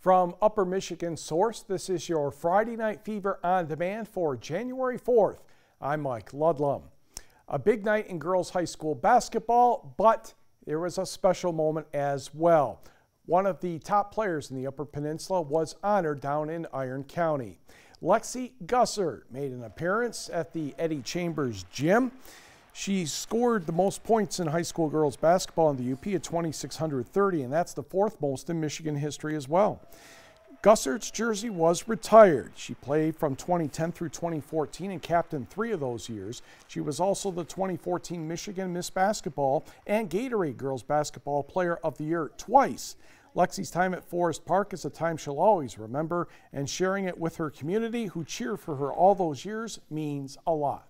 From Upper Michigan Source, this is your Friday Night Fever on demand for January 4th. I'm Mike Ludlum. A big night in girls high school basketball, but there was a special moment as well. One of the top players in the Upper Peninsula was honored down in Iron County. Lexi Gussert made an appearance at the Eddie Chambers Gym. She scored the most points in high school girls basketball in the UP at 2,630, and that's the fourth most in Michigan history as well. Gussert's jersey was retired. She played from 2010 through 2014 and captained 3 of those years. She was also the 2014 Michigan Miss Basketball and Gatorade Girls Basketball Player of the Year twice. Lexi's time at Forest Park is a time she'll always remember, and sharing it with her community who cheered for her all those years means a lot.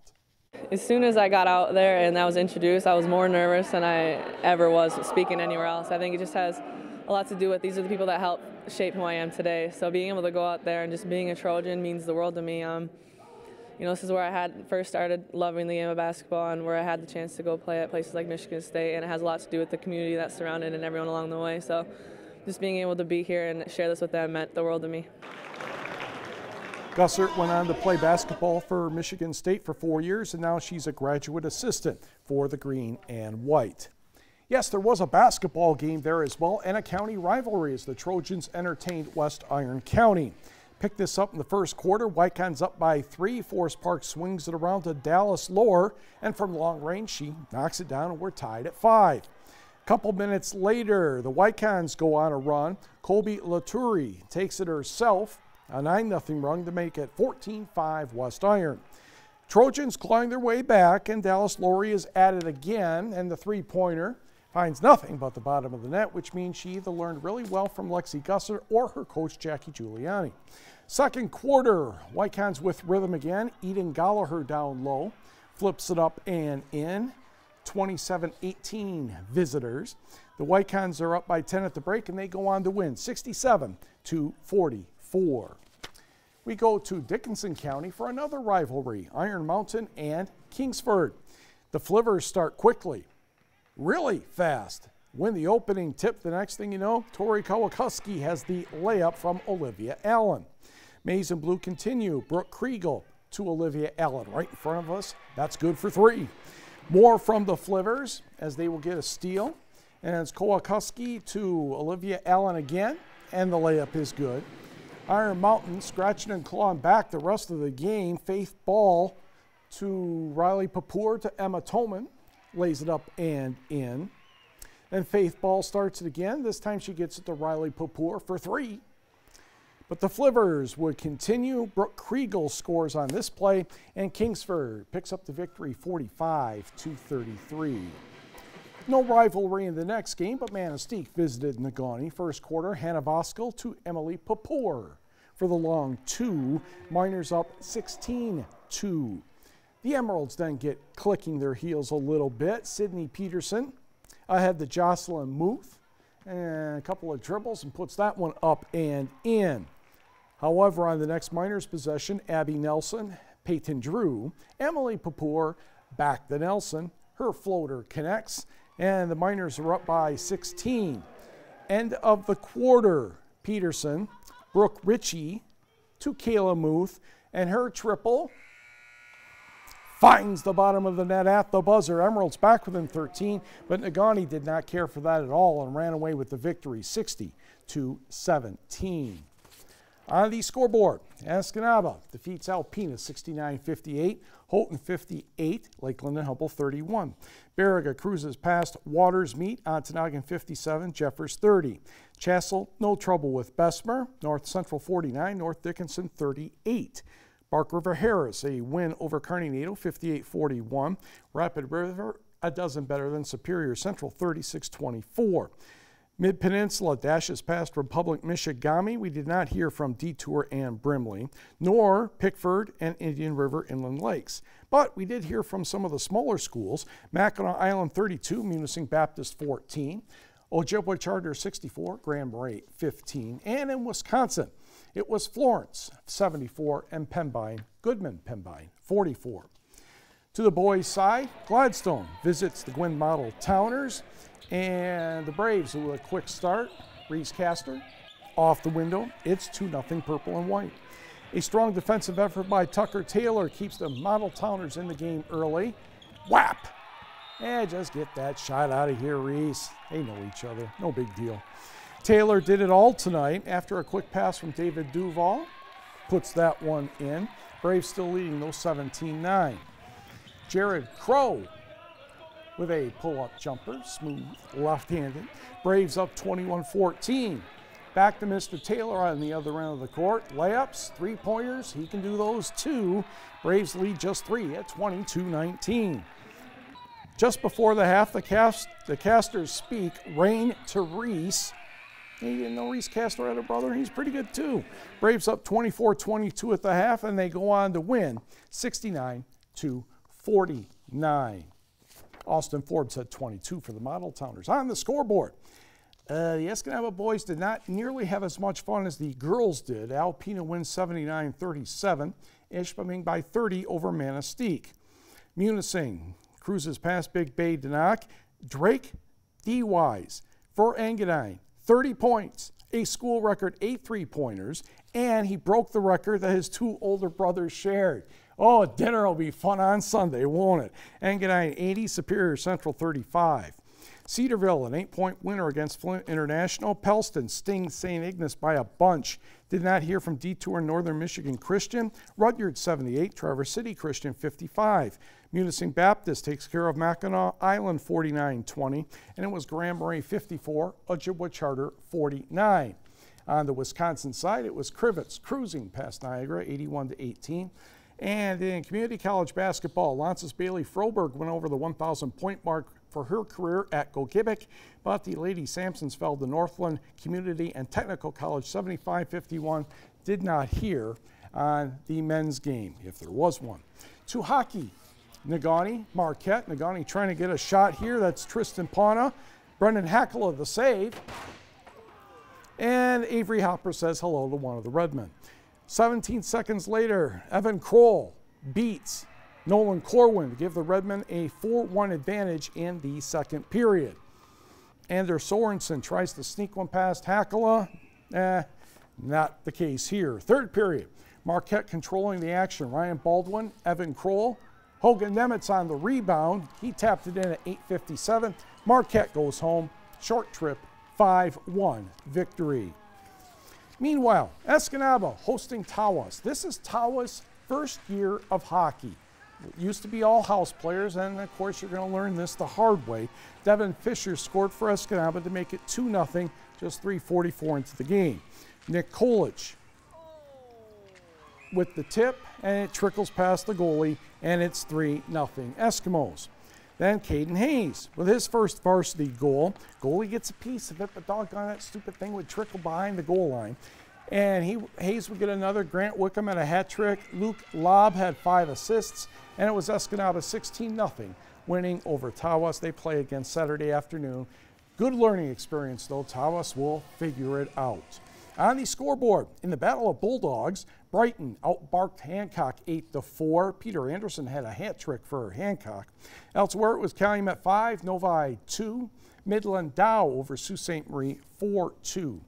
As soon as I got out there and I was introduced, I was more nervous than I ever was speaking anywhere else. I think it just has a lot to do with these are the people that helped shape who I am today. So being able to go out there and just being a Trojan means the world to me. This is where I had first started loving the game of basketball and where I had the chance to go play at places like Michigan State, and it has a lot to do with the community that's surrounded and everyone along the way. So just being able to be here and share this with them meant the world to me. Gussert went on to play basketball for Michigan State for 4 years, and now she's a graduate assistant for the Green and White. Yes, there was a basketball game there as well, and a county rivalry as the Trojans entertained West Iron County. Picked this up in the first quarter. Whitecons up by 3. Forest Park swings it around to Dallas Lohr, and from long range she knocks it down, and we're tied at 5. A couple minutes later, the Whitecons go on a run. Colby Laturi takes it herself, a 9-0 run to make it 14-5 West Iron. Trojans clawing their way back, and Dallas Lohr is at it again, and the three-pointer finds nothing but the bottom of the net, which means she either learned really well from Lexi Gussert or her coach Jackie Giuliani. Second quarter, Whitecons with rhythm again. Eden Gallagher down low, flips it up and in. 27-18 visitors. The Whitecons are up by 10 at the break, and they go on to win 67-44. We go to Dickinson County for another rivalry, Iron Mountain and Kingsford. The Flivers start quickly, really fast. Win the opening tip. The next thing you know, Tori Kawakowski has the layup from Olivia Allen. Maize and Blue continue. Brooke Kriegel to Olivia Allen right in front of us. That's good for 3. More from the Flivers as they will get a steal. And it's Kawakowski to Olivia Allen again, and the layup is good. Iron Mountain scratching and clawing back the rest of the game. Faith Ball to Riley Papour to Emma Toman. Lays it up and in. Then Faith Ball starts it again. This time she gets it to Riley Papour for 3. But the Flivers would continue. Brooke Kriegel scores on this play, and Kingsford picks up the victory 45-33. No rivalry in the next game, but Manistee visited Negaunee. First quarter, Hannah Voskel to Emily Papour for the long 2. Miners up 16-2. The Emeralds then get clicking their heels a little bit. Sydney Peterson ahead to Jocelyn Muth, and a couple of dribbles and puts that one up and in. However, on the next Miners possession, Abby Nelson, Peyton Drew, Emily Papour back to Nelson. Her floater connects, and the Miners are up by 16. End of the quarter, Peterson, Brooke Ritchie to Kayla Muth, and her triple finds the bottom of the net at the buzzer. Emeralds back within 13, but Negaunee did not care for that at all and ran away with the victory 60-17. On the scoreboard, Escanaba defeats Alpena 69-58, Houghton 58, Lake Linden-Hubbell 31. Baraga cruises past Waters Meet, Ontonagon 57, Jeffers 30. Chassell, no trouble with Bessemer, North Central 49, North Dickinson 38. Bark River Harris, a win over Carney-NADEAU 58-41. Rapid River, a dozen better than Superior Central 36-24. Mid-Peninsula dashes past Republic-Michigame. We did not hear from DETOUR and Brimley, nor Pickford and Indian River Inland Lakes. But we did hear from some of the smaller schools. Mackinac Island 32, Munising Baptist 14. Ojibwa Charter 64, Grand Marais 15. And in Wisconsin, it was Florence 74 and Goodman-Pembine 44. To the boys' side, Gladstone visits the Gwynn Model Towners. And the Braves with a quick start. Reese Castor, off the window. It's 2-0 purple and white. A strong defensive effort by Tucker Taylor keeps the Model Towners in the game early. Whap! And just get that shot out of here, Reese. They know each other. No big deal. Taylor did it all tonight after a quick pass from David Duval. Puts that one in. Braves still leading those 17-9. Jared Crow with a pull-up jumper, smooth, left-handed. Braves up 21-14. Back to Mr. Taylor on the other end of the court. Layups, three-pointers, he can do those too. Braves lead just 3 at 22-19. Just before the half, the casters speak. Rain to Reese. You didn't know Reese Castro had a brother? He's pretty good too. Braves up 24-22 at the half, and they go on to win 69-49. Austin Forbes had 22 for the Model Towners. On the scoreboard, the Escanaba boys did not nearly have as much fun as the girls did. Alpena wins 79-37. Ishpeming by 30 over Manistee. Munising cruises past Big Bay Denac. Drake D. Wise for Engadine, 30 points, a school record 8 3-pointers, and he broke the record that his 2 older brothers shared. Oh, dinner will be fun on Sunday, won't it? Engadine 80, Superior Central 35. Cedarville, an 8-point winner against Flint International. Pellston stings St. Ignace by a bunch. Did not hear from Detour Northern Michigan Christian. Rudyard 78, Traverse City Christian 55. Munising Baptist takes care of Mackinac Island 49-20. And it was Grand Marais 54, Ojibwa Charter 49. On the Wisconsin side, it was Crivets cruising past Niagara 81-18. And in community college basketball, Lances Bailey Froberg went over the 1,000-point mark for her career at Gogebic, but the Lady Sampsons fell to Northland Community and Technical College 75-51. Did not hear on the men's game, if there was one. To hockey, Negaunee, Marquette. Negaunee trying to get a shot here. That's Tristan Pauna. Brendan Hackela the save. And Avery Hopper says hello to one of the Redmen. 17 seconds later, Evan Kroll beats Nolan Corwin to give the Redmen a 4-1 advantage in the second period. Anders Sorensen tries to sneak one past Hackela. Not the case here. Third period, Marquette controlling the action. Ryan Baldwin, Evan Kroll, Hogan Nemitz on the rebound. He tapped it in at 8:57. Marquette goes home. Short trip, 5-1 victory. Meanwhile, Escanaba hosting Tawas. This is Tawas' first year of hockey. It used to be all house players, and of course you're going to learn this the hard way. Devin Fisher scored for Escanaba to make it 2-0, just 3:44 into the game. Nick Kolich with the tip, and it trickles past the goalie, and it's 3-0 Eskimos. Then Caden Hayes with his first varsity goal. Goalie gets a piece of it, but doggone that stupid thing would trickle behind the goal line. And Hayes would get another. Grant Wickham had a hat trick. Luke Lobb had 5 assists, and it was Escanaba 16-0 winning over Tawas. They play again Saturday afternoon. Good learning experience, though. Tawas will figure it out. On the scoreboard, in the Battle of Bulldogs, Brighton outbarked Hancock 8-4. Peter Anderson had a hat trick for Hancock. Elsewhere, it was Calumet 5, Novi 2. Midland Dow over Sault Ste. Marie 4-2.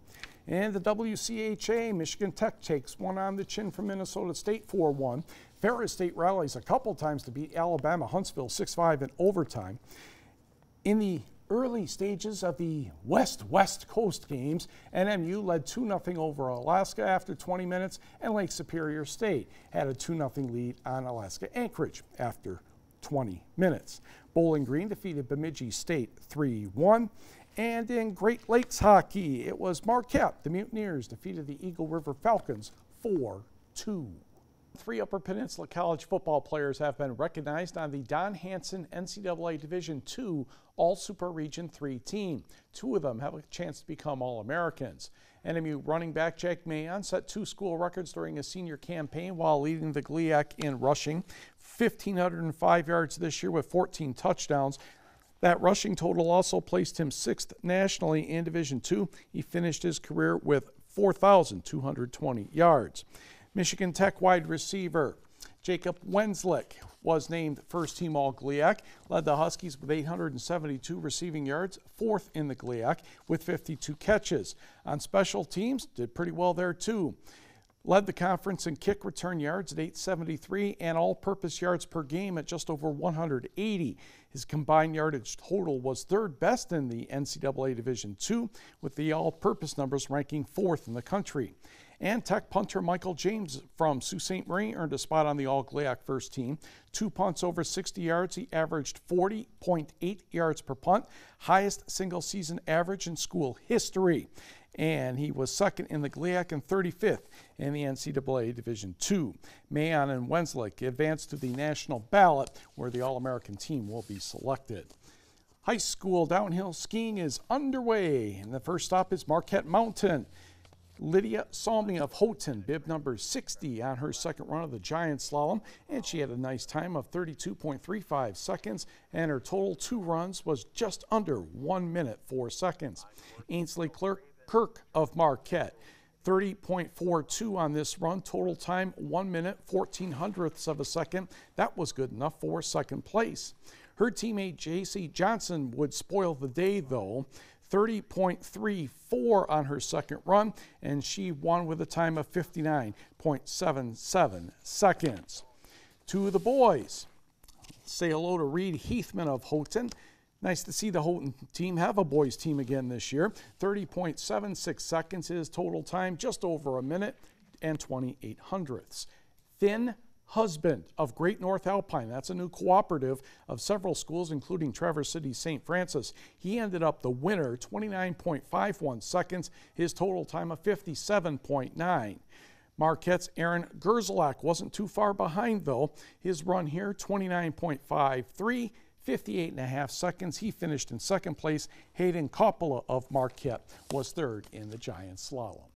And the WCHA, Michigan Tech takes one on the chin from Minnesota State 4-1. Ferris State rallies a couple times to beat Alabama Huntsville 6-5 in overtime. In the early stages of the West Coast games, NMU led 2-0 over Alaska after 20 minutes, and Lake Superior State had a 2-0 lead on Alaska Anchorage after 20 minutes. Bowling Green defeated Bemidji State 3-1. And in Great Lakes hockey, it was Marquette. The Mutineers defeated the Eagle River Falcons 4-2. 3 Upper Peninsula College football players have been recognized on the Don Hanson NCAA Division II All-Super Region 3 team. 2 of them have a chance to become All-Americans. NMU running back Jack Mayon set 2 school records during his senior campaign while leading the GLIAC in rushing. 1,505 yards this year with 14 touchdowns. That rushing total also placed him 6th nationally in Division II. He finished his career with 4,220 yards. Michigan Tech wide receiver Jacob Wenslick was named first team All-GLIAC, led the Huskies with 872 receiving yards, fourth in the GLIAC with 52 catches. On special teams, did pretty well there too. Led the conference in kick return yards at 873 and all-purpose yards per game at just over 180. His combined yardage total was third best in the NCAA Division II, with the all-purpose numbers ranking fourth in the country. And Tech punter Michael James from Sault Ste. Marie earned a spot on the All-GLIAC first team. 2 punts over 60 yards. He averaged 40.8 yards per punt, highest single-season average in school history. And he was second in the GLIAC and 35th in the NCAA Division II. Mayon and Wenslick advanced to the national ballot, where the All-American team will be selected. High school downhill skiing is underway, and the first stop is Marquette Mountain. Lydia Salmi of Houghton, bib number 60 on her second run of the giant slalom, and she had a nice time of 32.35 seconds, and her total 2 runs was just under 1 minute 4 seconds. Ainsley Kirk of Marquette, 30.42 on this run, total time 1 minute 14 hundredths of a second. That was good enough for second place. Her teammate JC Johnson would spoil the day though, 30.34 on her second run, and she won with a time of 59.77 seconds. To the boys, say hello to Reed Heathman of Houghton. Nice to see the Houghton team have a boys team again this year. 30.76 seconds is total time, just over a minute and 28 hundredths. Finn Husband of Great North Alpine, that's a new cooperative of several schools, including Traverse City St. Francis. He ended up the winner, 29.51 seconds, his total time of 57.9. Marquette's Aaron Gerzlak wasn't too far behind though. His run here, 29.53, 58.5 seconds. He finished in second place. Hayden Coppola of Marquette was third in the giant slalom.